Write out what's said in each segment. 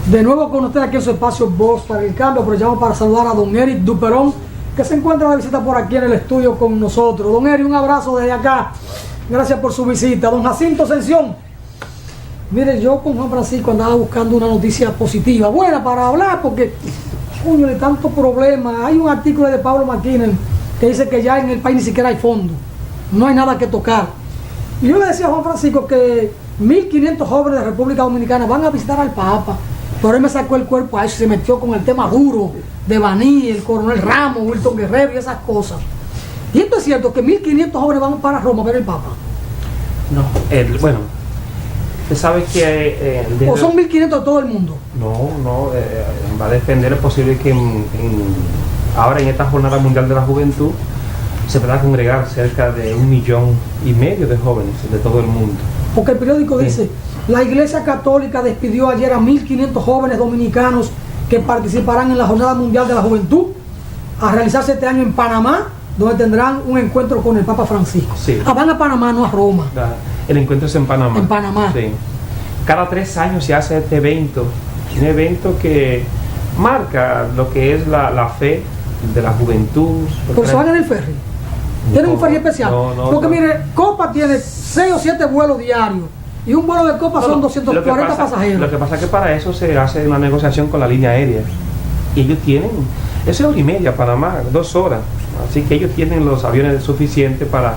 De nuevo con usted aquí en su espacio Voz para el Cambio. Aprovechamos para saludar a don Eric Duperón, que se encuentra de visita por aquí en el estudio con nosotros. Don Eric, un abrazo desde acá. Gracias por su visita. Don Jacinto Ascensión. Mire, yo con Juan Francisco andaba buscando una noticia positiva, buena para hablar, porque, coño, de tantos problemas. Hay un artículo de Pablo McKinnon que dice que ya en el país ni siquiera hay fondo. No hay nada que tocar. Y yo le decía a Juan Francisco que 1.500 jóvenes de República Dominicana van a visitar al Papa. Pero él me sacó el cuerpo a eso y se metió con el tema duro de Baní, el coronel Ramos, Wilton Guerrero y esas cosas. Y esto es cierto, que 1.500 jóvenes van para Roma a ver el Papa. No, bueno, usted sabe que... ¿O son 1.500 de todo el mundo? No, va a depender. Es posible que ahora en esta Jornada Mundial de la Juventud se pueda congregar cerca de 1,5 millones de jóvenes de todo el mundo. Porque el periódico dice... La Iglesia Católica despidió ayer a 1.500 jóvenes dominicanos que participarán en la Jornada Mundial de la Juventud a realizarse este año en Panamá, donde tendrán un encuentro con el Papa Francisco. Sí. Van a Panamá, no a Roma. El encuentro es en Panamá. En Panamá. Sí. Cada 3 años se hace este evento, un evento que marca lo que es la fe de la juventud. Pero se van en el ferry. Tienen un ferry especial. Porque mire, Copa tiene 6 o 7 vuelos diarios. Y un vuelo de Copa son 240 pasajeros. Lo que pasa es que para eso se hace una negociación con la línea aérea. Y ellos tienen, eso es 1 hora y media, Panamá, 2 horas. Así que ellos tienen los aviones suficientes para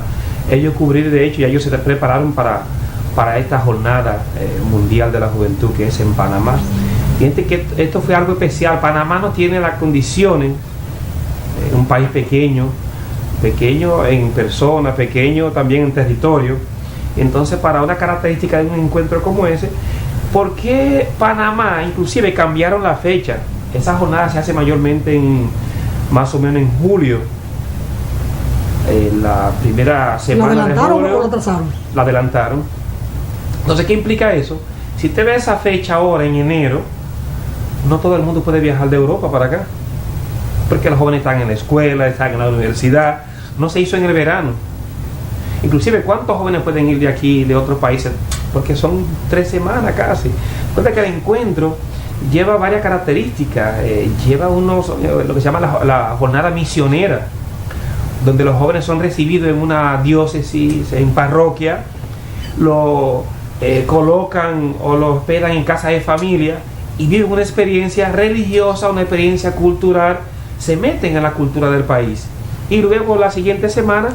ellos cubrir. De hecho, y ellos se prepararon para esta jornada mundial de la juventud que es en Panamá. Fíjense que esto fue algo especial. Panamá no tiene las condiciones, un país pequeño en persona, pequeño también en territorio. Entonces, para una característica de un encuentro como ese, ¿por qué Panamá inclusive cambiaron la fecha? Esa jornada se hace mayormente más o menos en julio, la primera semana de julio. ¿La adelantaron o la atrasaron? La adelantaron. Entonces, ¿qué implica eso? Si usted ve esa fecha ahora en enero, no todo el mundo puede viajar de Europa para acá, porque los jóvenes están en la escuela, están en la universidad. No se hizo en el verano. Inclusive, ¿cuántos jóvenes pueden ir de aquí, de otros países? Porque son 3 semanas casi. Recuerda que el encuentro lleva varias características. Lleva lo que se llama la jornada misionera, donde los jóvenes son recibidos en una diócesis, en parroquia, lo colocan o lo hospedan en casa de familia y viven una experiencia religiosa, una experiencia cultural, se meten en la cultura del país. Y luego la siguiente semana,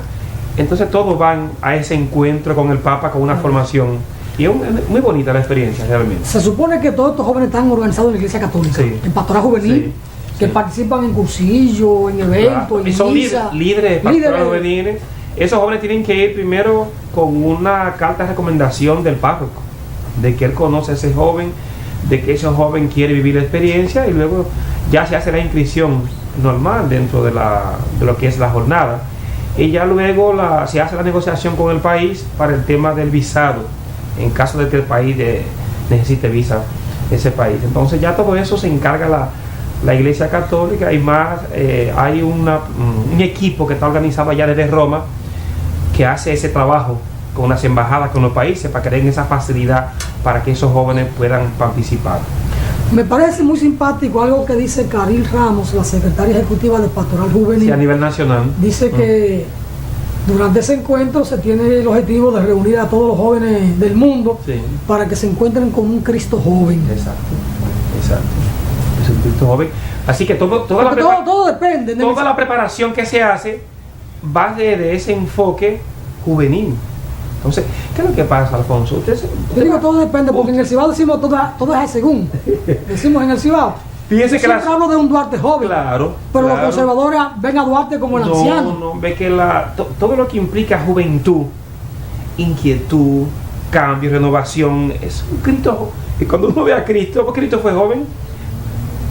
entonces todos van a ese encuentro con el Papa, con una formación. Y es muy bonita la experiencia realmente. Se supone que todos estos jóvenes están organizados en la Iglesia Católica, sí, en pastoral juvenil, que participan en cursillos, en eventos, en son misa. líderes de pastoral juvenil. Esos jóvenes tienen que ir primero con una carta de recomendación del párroco, de que él conoce a ese joven, de que ese joven quiere vivir la experiencia, y luego ya se hace la inscripción normal dentro de lo que es la jornada. Y ya luego se hace la negociación con el país para el tema del visado, en caso de que el país necesite visa ese país. Entonces ya todo eso se encarga la Iglesia Católica, y más hay un equipo que está organizado allá desde Roma que hace ese trabajo con las embajadas, con los países, para que den esa facilidad para que esos jóvenes puedan participar. Me parece muy simpático algo que dice Caril Ramos, la secretaria ejecutiva de Pastoral Juvenil. Sí, a nivel nacional. Dice que durante ese encuentro se tiene el objetivo de reunir a todos los jóvenes del mundo, sí, para que se encuentren con un Cristo joven. Exacto. Es un Cristo joven. Así que todo depende. Toda la preparación que se hace va de ese enfoque juvenil. Entonces, ¿qué es lo que pasa, Alfonso? Yo digo todo depende, porque en el Cibao decimos todo es según. Decimos en el Cibao. Fíjense que hablo de un Duarte joven. Claro. Pero los conservadores ven a Duarte como el anciano. No, ve que todo lo que implica juventud, inquietud, cambio, renovación, es un Cristo. Y cuando uno ve a Cristo, porque Cristo fue joven.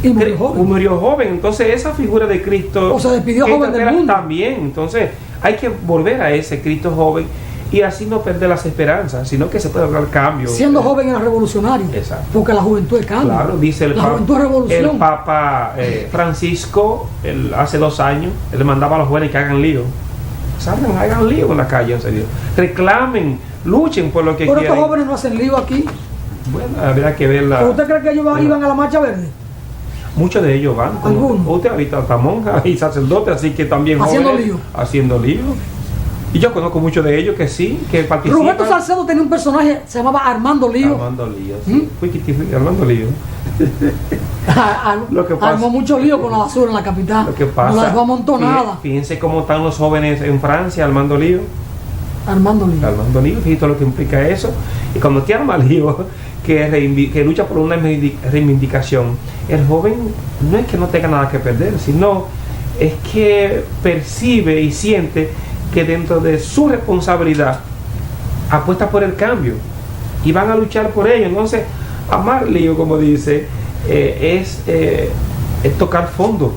Y murió joven. Entonces esa figura de Cristo, o se despidió joven del mundo también. Entonces hay que volver a ese Cristo joven, y así no perder las esperanzas, sino que se puede lograr cambio. Siendo joven era revolucionario. Exacto. Porque la juventud es cambio. Claro, dice la juventud es revolución. El Papa Francisco, hace 2 años, él le mandaba a los jóvenes que hagan lío. Salgan, hagan lío en la calle, en serio. Reclamen, luchen por lo que quieren. Pero estos jóvenes no hacen lío aquí. Bueno, habría que verla. ¿Usted cree que ellos iban a la marcha verde? Muchos de ellos van. ¿Algunos? Usted ha visto hasta monjas y sacerdotes, así que también haciendo jóvenes, lío. haciendo lío. Y yo conozco muchos de ellos que sí, que participan. Roberto Salcedo tenía un personaje, se llamaba Armando Lío. Armando Lío, sí. Fui Armando Lío. Lo que pasa, armó mucho lío con la basura en la capital. Lo que pasa, no la dejó amontonada. Fíjense cómo están los jóvenes en Francia armando lío. Armando Lío. Armando lío, fíjate lo que implica eso. Y cuando te arma lío, que lucha por una reivindicación, el joven no es que no tenga nada que perder, sino es que percibe y siente que dentro de su responsabilidad apuesta por el cambio y van a luchar por ello. Entonces, amar lío, como dice, es tocar fondo,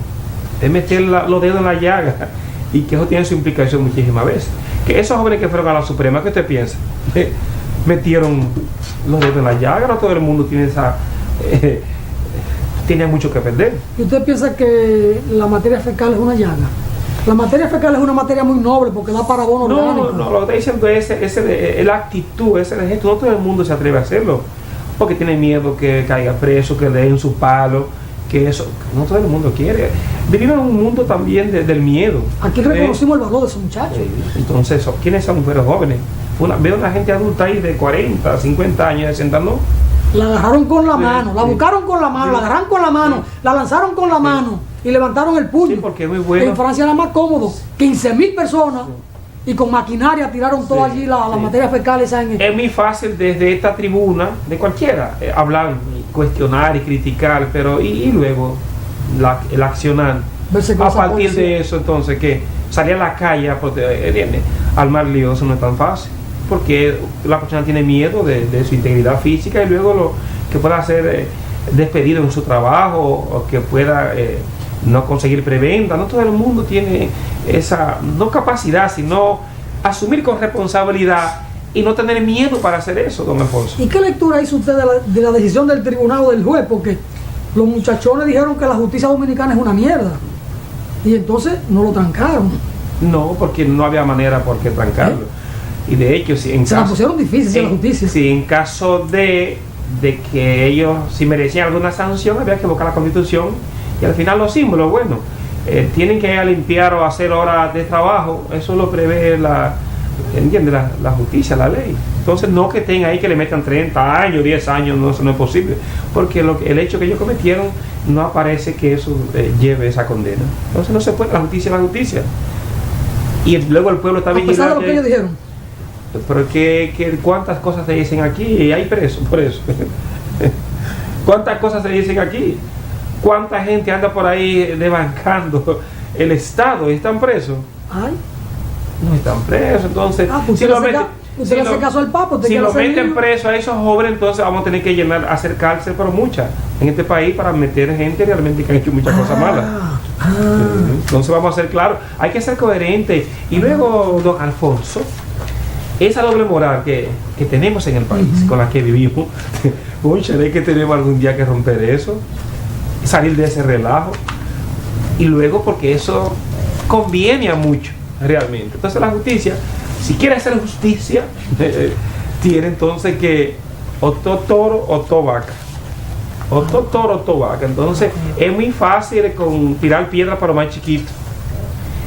es meter los dedos en la llaga, y que eso tiene su implicación muchísimas veces. Que esos jóvenes que fueron a la Suprema, ¿qué usted piensa? Metieron los dedos en la llaga. No todo el mundo tiene esa tiene mucho que perder. ¿Y usted piensa que la materia fecal es una llaga? La materia fecal es una materia muy noble porque da para abono orgánico. No, lo que está diciendo es la actitud, ese gesto. No todo el mundo se atreve a hacerlo porque tiene miedo que caiga preso, que le den su palo, que eso, no todo el mundo quiere. Vivimos en un mundo también del miedo. Aquí reconocimos el valor de esos muchachos. Entonces, ¿quiénes son mujeres jóvenes? Veo una gente adulta ahí de 40, 50 años sentando. La agarraron con la mano, la buscaron con la mano, la agarraron con la mano, la lanzaron con la mano y levantaron el puño. Sí, porque es muy bueno. En Francia era más cómodo. 15.000 personas y con maquinaria tiraron todo allí la materia fecal esa en. Es muy fácil desde esta tribuna, de cualquiera, hablar, cuestionar y criticar, pero y luego el accionar. A partir de eso, entonces, ¿qué? Salir a la calle al mar lío, eso no es tan fácil, porque la persona tiene miedo de su integridad física y luego lo que pueda ser despedido en su trabajo o que pueda no conseguir preventa. No todo el mundo tiene esa, no capacidad, sino asumir con responsabilidad y no tener miedo para hacer eso, don Alfonso. ¿Y qué lectura hizo usted de la decisión del tribunal o del juez? Porque los muchachones dijeron que la justicia dominicana es una mierda y entonces no lo trancaron. No, porque no había manera por qué trancarlo. Y de hecho, si en se la pusieron difícil la justicia. Si en caso de que ellos, si merecían alguna sanción, había que buscar la Constitución y al final los símbolos, bueno, tienen que ir a limpiar o hacer horas de trabajo, eso lo prevé la justicia, la ley. Entonces no que estén ahí que le metan 30 años, 10 años, no, eso no es posible, porque el hecho que ellos cometieron no aparece que eso lleve esa condena. Entonces no se puede, la justicia es la justicia. Y luego el pueblo está vigilante. A pesar de lo que ellos dijeron. Pero ¿cuántas cosas se dicen aquí? Y hay presos por eso. ¿Cuántas cosas se dicen aquí? ¿Cuánta gente anda por ahí desbancando el Estado y están presos? Ay. No están presos, entonces pues si lo meten, usted le hace caso al Papa, si lo meten preso a esos jóvenes, entonces vamos a tener que hacer cárcel, pero muchas en este país para meter gente realmente que han hecho muchas cosas malas. Entonces vamos a ser claros, hay que ser coherentes. Y luego, don Alfonso, esa doble moral que tenemos en el país, con la que vivimos, ¿es que tenemos algún día que romper eso? Salir de ese relajo. Y luego porque eso conviene a mucho realmente. Entonces la justicia, si quiere hacer justicia, tiene entonces que o toro o vaca. O toro o vaca. Entonces es muy fácil tirar piedras para los más chiquitos.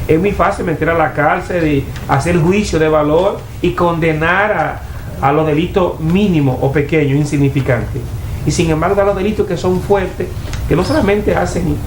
Es muy fácil meter a la cárcel y hacer juicio de valor y condenar a los delitos mínimos o pequeños, insignificantes. Y sin embargo a los delitos que son fuertes, que no solamente hacen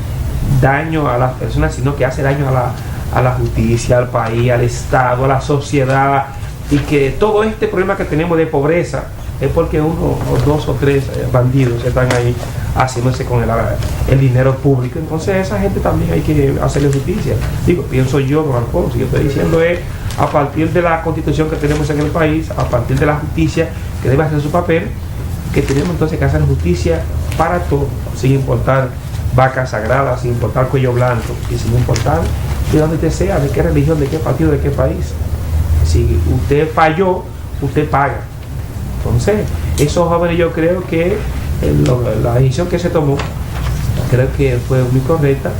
daño a las personas, sino que hacen daño a la justicia, al país, al Estado, a la sociedad, y que todo este problema que tenemos de pobreza es porque uno o dos o tres bandidos están ahí haciéndose con el dinero público. Entonces a esa gente también hay que hacerle justicia. Digo, pienso yo, don Alfonso, yo estoy diciendo es a partir de la Constitución que tenemos en el país, a partir de la justicia que debe hacer su papel, que tenemos entonces que hacer justicia para todos, sin importar vacas sagradas, sin importar cuello blanco y sin importar de dónde usted sea, de qué religión, de qué partido, de qué país. Si usted falló, usted paga. Entonces, esos jóvenes, yo creo que la decisión que se tomó, creo que fue muy correcta,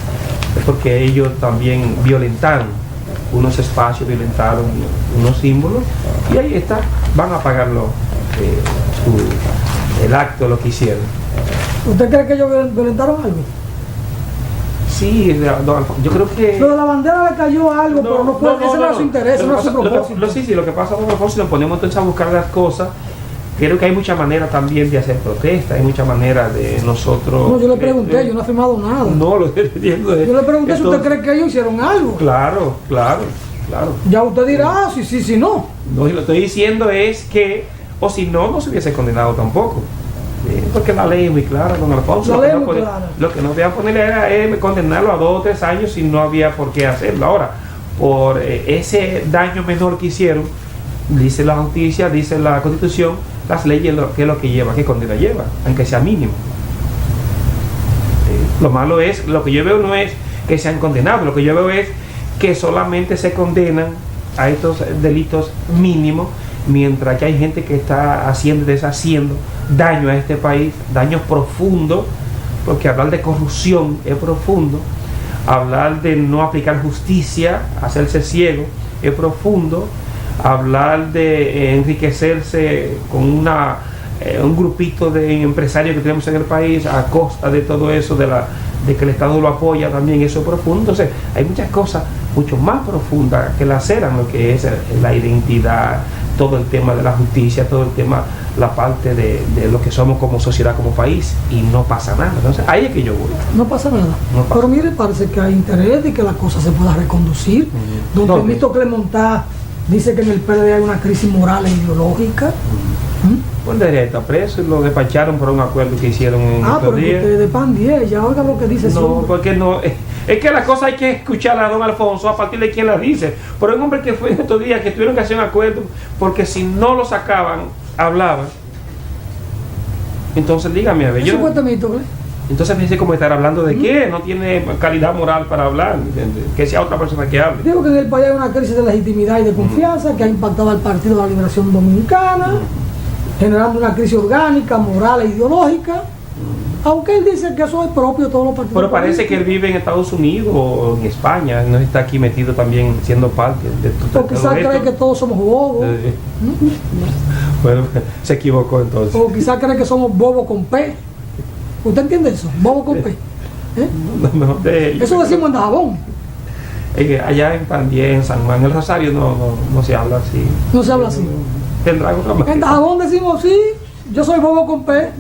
porque ellos también violentaron unos espacios, violentaron unos símbolos, y ahí está, van a pagarlo el acto, lo que hicieron. ¿Usted cree que ellos violentaron algo? Sí, yo creo que... Lo de la bandera le cayó algo, pero no puede, ese no es su interés, no es su propósito. Sí, lo que pasa, don Alfonso, si nos ponemos entonces a buscar las cosas, creo que hay muchas maneras también de hacer protesta, hay muchas maneras de nosotros... No, yo le pregunté, yo no he firmado nada. No, lo estoy diciendo. Yo le pregunté si usted cree que ellos hicieron algo. Claro. Ya usted dirá, sí, no. No, y lo estoy diciendo es que, o si no, no se hubiese condenado tampoco. Porque la ley es muy clara, don Alfonso. Lo que no podían ponerle era condenarlo a 2 o 3 años y no había por qué hacerlo. Ahora, por ese daño menor que hicieron, dice la justicia, dice la Constitución, las leyes, ¿qué es lo que lleva? ¿Qué condena lleva? Aunque sea mínimo. Lo malo es, lo que yo veo no es que sean condenados, lo que yo veo es que solamente se condenan a estos delitos mínimos, mientras que hay gente que está haciendo y deshaciendo daño a este país, daño profundo, porque hablar de corrupción es profundo, hablar de no aplicar justicia, hacerse ciego, es profundo, hablar de enriquecerse con un grupito de empresarios que tenemos en el país a costa de todo eso, de que el Estado lo apoya también, eso es profundo. Entonces hay muchas cosas mucho más profundas que laceran lo que es la identidad, todo el tema de la justicia, todo el tema, la parte de lo que somos como sociedad, como país, y no pasa nada. Entonces ahí es que yo voy. No pasa nada. Pero mire, parece que hay interés de que la cosa se pueda reconducir. Don Temito Clemontá dice que en el PLD hay una crisis moral e ideológica. Pues debería estar preso y lo despacharon por un acuerdo que hicieron en estos días. Pero de pan 10, ya oiga lo que dice. No, porque no, es que la cosa hay que escucharla a don Alfonso a partir de quien la dice. Pero hay un hombre que fue en estos días que tuvieron que hacer un acuerdo porque si no lo sacaban, hablaban. Entonces dígame, a ver, yo... Entonces me dice como estar hablando de qué, no tiene calidad moral para hablar, que sea otra persona que hable. Digo que en el país hay una crisis de legitimidad y de confianza que ha impactado al Partido de la Liberación Dominicana, generando una crisis orgánica, moral e ideológica, aunque él dice que eso es propio de todos los partidos. Pero parece que él vive en Estados Unidos o en España, no está aquí metido también siendo parte de todo. O quizás cree que todos somos bobos. Bueno, se equivocó entonces. O quizás cree que somos bobos con P. ¿Usted entiende eso? Bobo con P. Eso decimos en Dajabón. Allá en Pandía, en San Juan, en el Rosario no se habla así. No se habla así. Tendrá otra manera. En Dajabón decimos sí, yo soy bobo con P.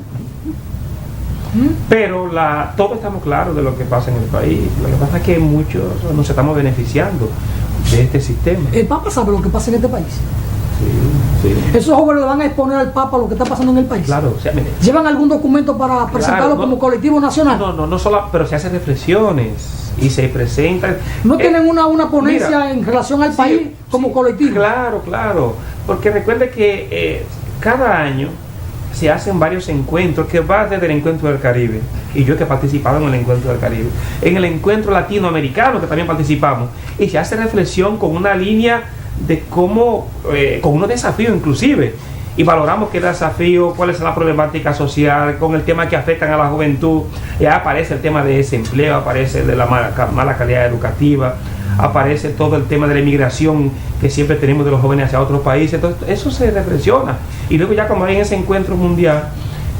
Pero todos estamos claros de lo que pasa en el país. Lo que pasa es que muchos nos estamos beneficiando de este sistema. El Papa sabe lo que pasa en este país. Sí. Esos jóvenes le van a exponer al Papa lo que está pasando en el país. Claro, o sea, mire, ¿llevan algún documento para presentarlo como colectivo nacional? No solo, pero se hacen reflexiones y se presentan. ¿No tienen una ponencia en relación al país como colectivo? Claro, porque recuerde que cada año se hacen varios encuentros, que va desde el encuentro del Caribe, y yo que he participado en el encuentro del Caribe, en el encuentro latinoamericano que también participamos, y se hace reflexión con una línea de cómo, con unos desafíos inclusive, y valoramos qué desafío, cuál es la problemática social, con el tema que afectan a la juventud. Ya aparece el tema de desempleo, aparece de la mala calidad educativa, aparece todo el tema de la inmigración que siempre tenemos de los jóvenes hacia otros países. Entonces eso se reflexiona, y luego ya como hay en ese encuentro mundial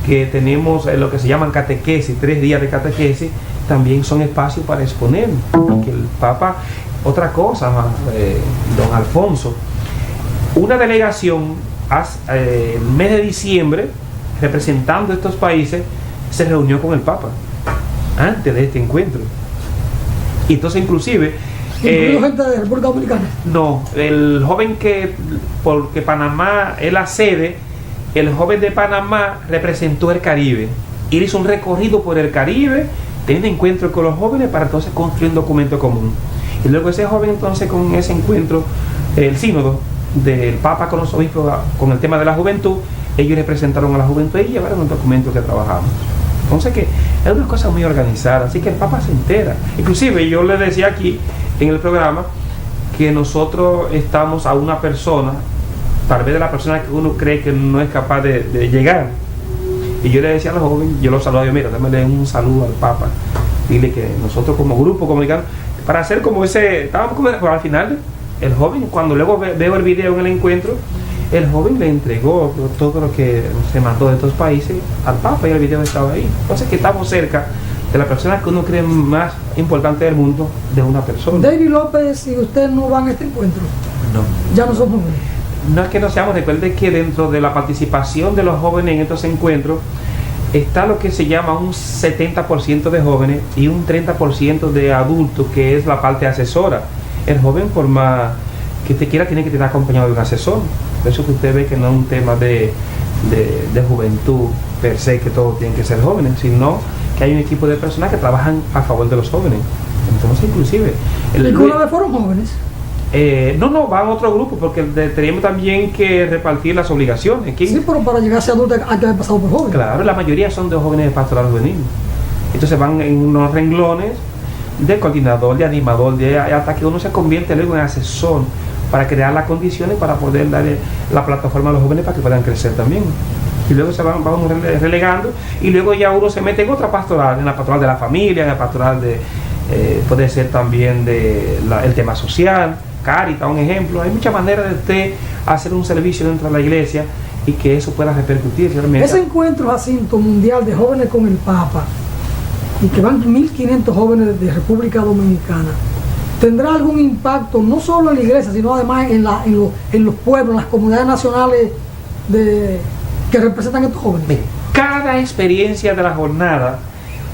que tenemos lo que se llaman catequesis, 3 días de catequesis, también son espacios para exponer, porque el Papa, otra cosa, don Alfonso, una delegación el mes de diciembre, representando estos países, se reunió con el Papa antes de este encuentro, y entonces inclusive gente de República Dominicana. No, el joven porque Panamá es la sede, el joven de Panamá representó el Caribe. Él hizo un recorrido por el Caribe, teniendo encuentro con los jóvenes para entonces construir un documento común. Y luego ese joven entonces con ese encuentro, el sínodo del Papa con los obispos, con el tema de la juventud, ellos representaron a la juventud y llevaron un documento que trabajamos. Entonces que es una cosa muy organizada, así que el Papa se entera. Inclusive yo le decía aquí en el programa que nosotros estamos a una persona, tal vez de la persona que uno cree que no es capaz de llegar, y yo le decía a los jóvenes, yo los saludaba, mira, démosle un saludo al Papa, dile que nosotros como grupo comunicano, para hacer como ese, estábamos como, pero al final el joven, cuando luego veo el video en el encuentro, el joven le entregó todo lo que se mandó de estos países al Papa y el video estaba ahí. Entonces que estamos cerca de la persona que uno cree más importante del mundo, de una persona. David López y usted no van a este encuentro. No. Ya no son jóvenes. No es que no seamos, recuerde que dentro de la participación de los jóvenes en estos encuentros está lo que se llama un 70% de jóvenes y un 30% de adultos, que es la parte asesora. El joven, por más que usted quiera, tiene que estar acompañado de un asesor. Por eso que usted ve que no es un tema de juventud per se, que todos tienen que ser jóvenes, sino que hay un equipo de personas que trabajan a favor de los jóvenes. Entonces, inclusive... ¿Alguna vez fueron jóvenes? No, van a otro grupo, porque tenemos también que repartir las obligaciones. Sí, pero para llegar a ser adulto hay que haber pasado por jóvenes. Claro, la mayoría son de jóvenes de pastoral juvenil. Entonces van en unos renglones de coordinador, de animador, hasta que uno se convierte luego en asesor para crear las condiciones para poder darle la plataforma a los jóvenes para que puedan crecer también. Y luego vamos relegando, y luego ya uno se mete en otra pastoral, en la pastoral de la familia, en la pastoral de, puede ser también el tema social, Cáritas, un ejemplo. Hay muchas maneras de usted hacer un servicio dentro de la iglesia y que eso pueda repercutir realmente. Ese encuentro, Jacinto, mundial de jóvenes con el Papa, y que van 1.500 jóvenes de República Dominicana, ¿tendrá algún impacto no solo en la iglesia, sino además en los pueblos, en las comunidades nacionales que representan a estos jóvenes? Cada experiencia de la jornada,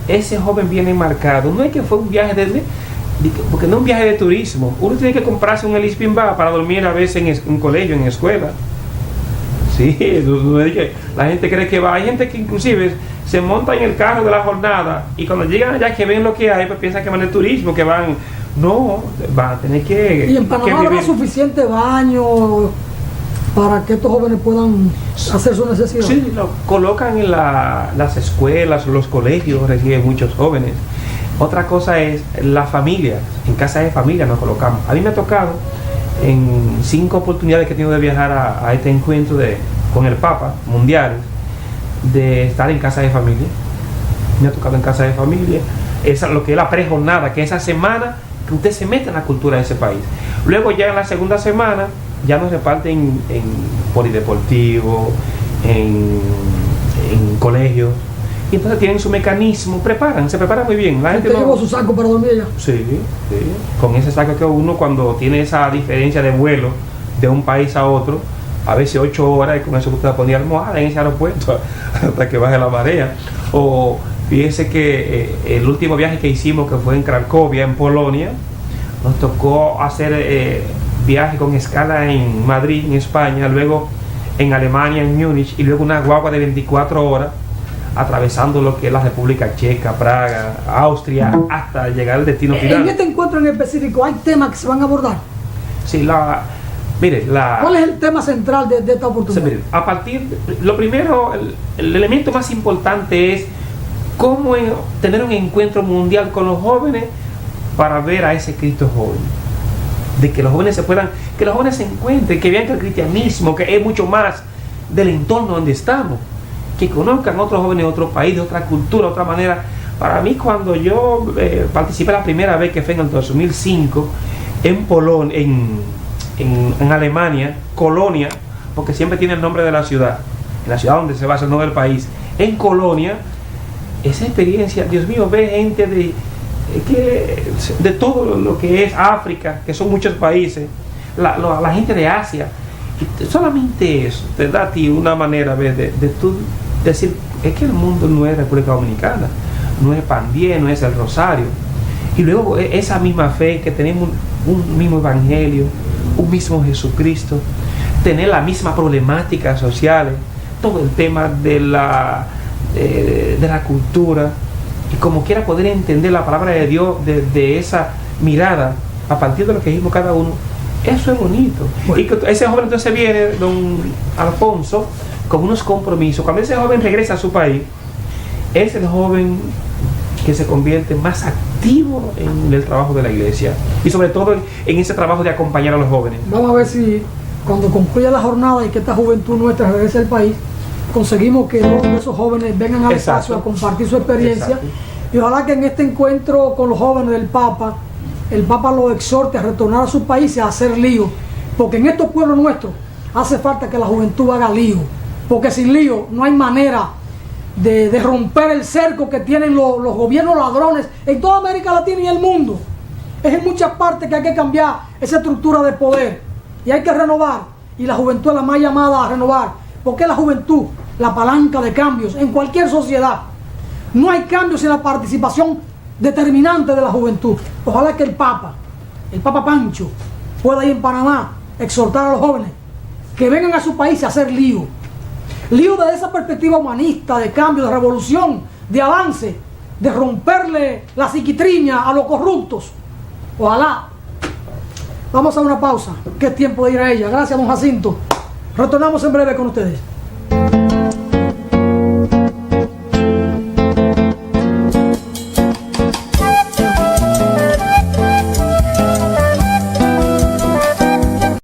ese joven viene marcado. No es que fue un viaje porque no es un viaje de turismo. Uno tiene que comprarse un Elispimba para dormir a veces en un colegio, en escuela. Sí, la gente cree que va. Hay gente que inclusive se monta en el carro de la jornada y cuando llegan allá que ven lo que hay, pues piensan que van de turismo, que van. No, van a tener que... ¿Y en Panamá habrá suficiente baño para que estos jóvenes puedan hacer su necesidad? Sí, lo colocan en las escuelas, los colegios, reciben muchos jóvenes. Otra cosa es la familia. En casa de familia nos colocamos. A mí me ha tocado en 5 oportunidades que he tenido de viajar a este encuentro con el Papa mundial, de estar en casa de familia. Me ha tocado en casa de familia. Esa, lo que es la prejornada, que esa semana que usted se mete en la cultura de ese país. Luego ya en la segunda semana ya nos reparten en polideportivo, en colegios. Y entonces tienen su mecanismo, se preparan muy bien. La gente ¿Usted llevó su saco para dormir allá? Sí, con ese saco que uno, cuando tiene esa diferencia de vuelo de un país a otro, a veces 8 horas, y con eso usted va a poner almohada en ese aeropuerto hasta que baje la marea. O fíjese que el último viaje que hicimos, que fue en Cracovia, en Polonia, nos tocó hacer viaje con escala en Madrid, en España, luego en Alemania, en Múnich, y luego una guagua de 24 horas atravesando lo que es la República Checa, Praga, Austria, hasta llegar al destino final. En este encuentro en específico, ¿hay temas que se van a abordar? Sí, ¿cuál es el tema central de esta oportunidad? Sí, lo primero, el elemento más importante es cómo tener un encuentro mundial con los jóvenes para ver a ese Cristo joven. De que los jóvenes que los jóvenes se encuentren, que vean que el cristianismo, que es mucho más del entorno donde estamos, que conozcan a otros jóvenes de otro país, de otra cultura, de otra manera. Para mí, cuando yo participé la primera vez, que fue en el 2005, en Polonia, en Alemania, Colonia, porque siempre tiene el nombre de la ciudad, en la ciudad donde se basa el nombre del país, en Colonia, esa experiencia, Dios mío, ve gente de todo lo que es África, que son muchos países, la gente de Asia, y solamente eso te da a ti una manera de tú decir, es que el mundo no es República Dominicana, no es Pandié, no es el Rosario, y luego esa misma fe, que tenemos un mismo evangelio, un mismo Jesucristo, tener la misma problemática sociales, todo el tema de la cultura, y como quiera poder entender la palabra de Dios desde esa mirada, a partir de lo que dijimos cada uno. Eso es bonito. Bueno. Y que ese joven entonces viene, don Alfonso, con unos compromisos. Cuando ese joven regresa a su país, es el joven que se convierte más activo en el trabajo de la iglesia, y sobre todo en ese trabajo de acompañar a los jóvenes. Vamos a ver si cuando concluya la jornada y que esta juventud nuestra regrese al país, conseguimos que todos esos jóvenes vengan al espacio a compartir su experiencia. Exacto. Y ojalá que en este encuentro con los jóvenes del Papa, el Papa los exhorte a retornar a sus países a hacer lío, porque en estos pueblos nuestros hace falta que la juventud haga lío, porque sin lío no hay manera de romper el cerco que tienen los gobiernos ladrones en toda América Latina y el mundo. Es en muchas partes que hay que cambiar esa estructura de poder y hay que renovar, y la juventud es la más llamada a renovar, porque la juventud, la palanca de cambios en cualquier sociedad. No hay cambios sin la participación determinante de la juventud. Ojalá que el Papa Pancho, pueda ir en Panamá exhortar a los jóvenes que vengan a su país a hacer lío desde esa perspectiva humanista, de cambio, de revolución, de avance, de romperle la psiquitriña a los corruptos. Ojalá. Vamos a una pausa, que es tiempo de ir a ella. Gracias, don Jacinto. Retornamos en breve con ustedes.